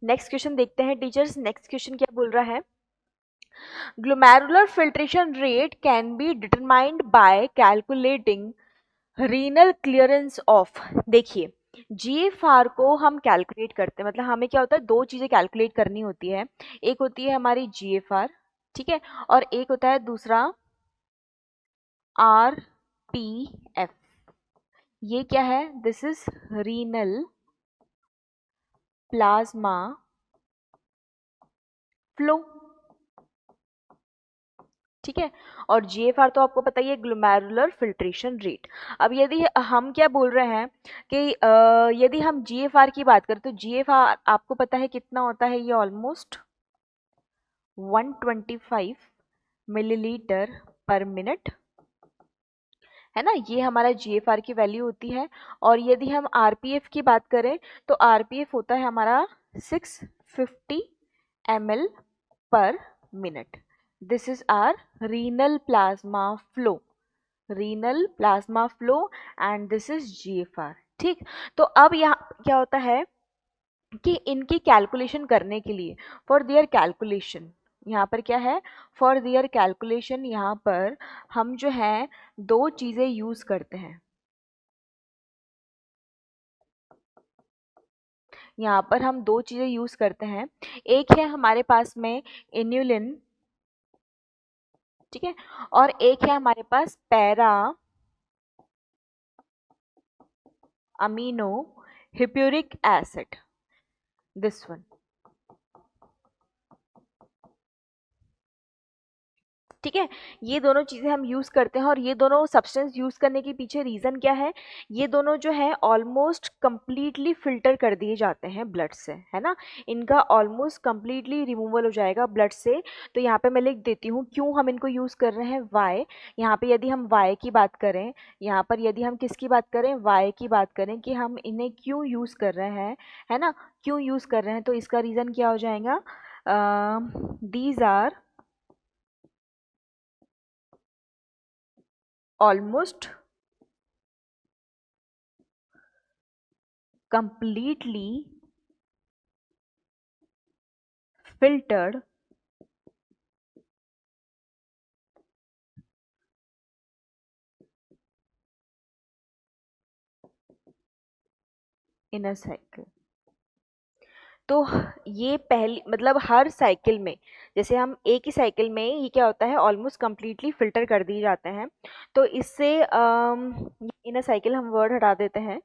Next question देखते हैं teachers. Next question क्या बोल रहा है? Glomerular filtration rate can be determined by calculating renal clearance of. देखिए, जीएफआर को हम कैलकुलेट करते हैं, मतलब हमें क्या होता है, दो चीजें कैलकुलेट करनी होती है। एक होती है हमारी जीएफआर, ठीक है, और एक होता है दूसरा आरपीएफ। ये क्या है? This is renal plasma flow, ठीक है। और जीएफआर तो आपको पता ही है, ग्लोमेरुलर फिल्ट्रेशन रेट। अब यदि हम क्या बोल रहे हैं कि यदि हम जीएफआर की बात करें तो जीएफआर आपको पता है कितना होता है, ये ऑलमोस्ट 125 मिलीलीटर पर मिनट, है ना। ये हमारा जीएफआर की वैल्यू होती है। और यदि हम आरपीएफ की बात करें तो आरपीएफ होता है हमारा 650 ml पर मिनट। This is are renal plasma flow, renal plasma flow, and this is GFR, ठीक। तो अब यहाँ क्या होता है कि इनकी कैलकुलेशन करने के लिए, फॉर देयर कैलकुलेशन, यहाँ पर क्या है, फॉर देयर कैलकुलेशन, यहाँ पर हम जो है दो चीजें यूज करते हैं। यहाँ पर हम दो चीजें यूज करते हैं। एक है हमारे पास में इन्युलिन, ठीक है, और एक है हमारे पास para amino hippuric acid, this one, ठीक है। ये दोनों चीज़ें हम यूज़ करते हैं, और ये दोनों सब्सटेंस यूज़ करने के पीछे रीज़न क्या है, ये दोनों जो है ऑलमोस्ट कंप्लीटली फिल्टर कर दिए जाते हैं ब्लड से, है ना। इनका ऑलमोस्ट कंप्लीटली रिमूवल हो जाएगा ब्लड से। तो यहाँ पे मैं लिख देती हूँ क्यों हम इनको यूज़ कर रहे हैं, वाई। यहाँ पे यदि हम वाई की बात करें, यहाँ पर यदि हम किसकी बात करें, वाई की बात करें कि हम इन्हें क्यों यूज़ कर रहे हैं, है ना, क्यों यूज़ कर रहे हैं, तो इसका रीज़न क्या हो जाएगा, these are almost completely filtered in a cycle। तो ये पहली मतलब हर साइकिल में, जैसे हम एक ही साइकिल में ये क्या होता है, ऑलमोस्ट कंप्लीटली फिल्टर कर दिए जाते हैं। तो इससे इन अ साइकिल हम वर्ड हटा देते हैं।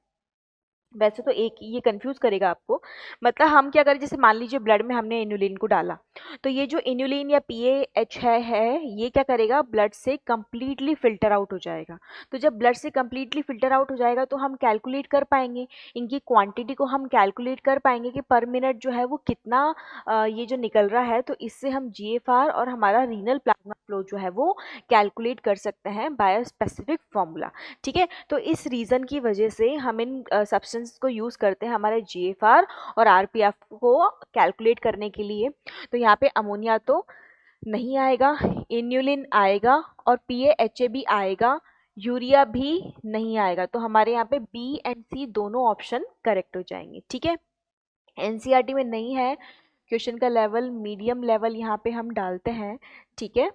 वैसे तो एक ये कंफ्यूज करेगा आपको। मतलब हम क्या करें, जैसे मान लीजिए ब्लड में हमने इन्युलिन को डाला, तो ये जो इन्युलिन या पीएएच है ये क्या करेगा, ब्लड से कंप्लीटली फिल्टर आउट हो जाएगा। तो जब ब्लड से कंप्लीटली फिल्टर आउट हो जाएगा तो हम कैलकुलेट कर पाएंगे, इनकी क्वांटिटी को हम कैलकुलेट कर पाएंगे कि पर मिनट जो है वो कितना ये जो निकल रहा है। तो इससे हम जीएफआर और हमारा रीनल प्लाज्मा फ्लो जो है वो कैलकुलेट कर सकते हैं बाय स्पेसिफिक फॉर्मूला, ठीक है। तो इस रीज़न की वजह से हम इन सब्सटेंस को यूज़ करते हैं हमारे जीएफआर और आरपीएफ को कैलकुलेट करने के लिए। तो यहाँ पे अमोनिया तो नहीं आएगा, इन्युलिन आएगा और पीएएचए भी आएगा, यूरिया भी नहीं आएगा। तो हमारे यहाँ पे बी एंड सी दोनों ऑप्शन करेक्ट हो जाएंगे, ठीक है। एनसीईआरटी में नहीं है, क्वेश्चन का लेवल मीडियम लेवल यहाँ पे हम डालते हैं, ठीक है।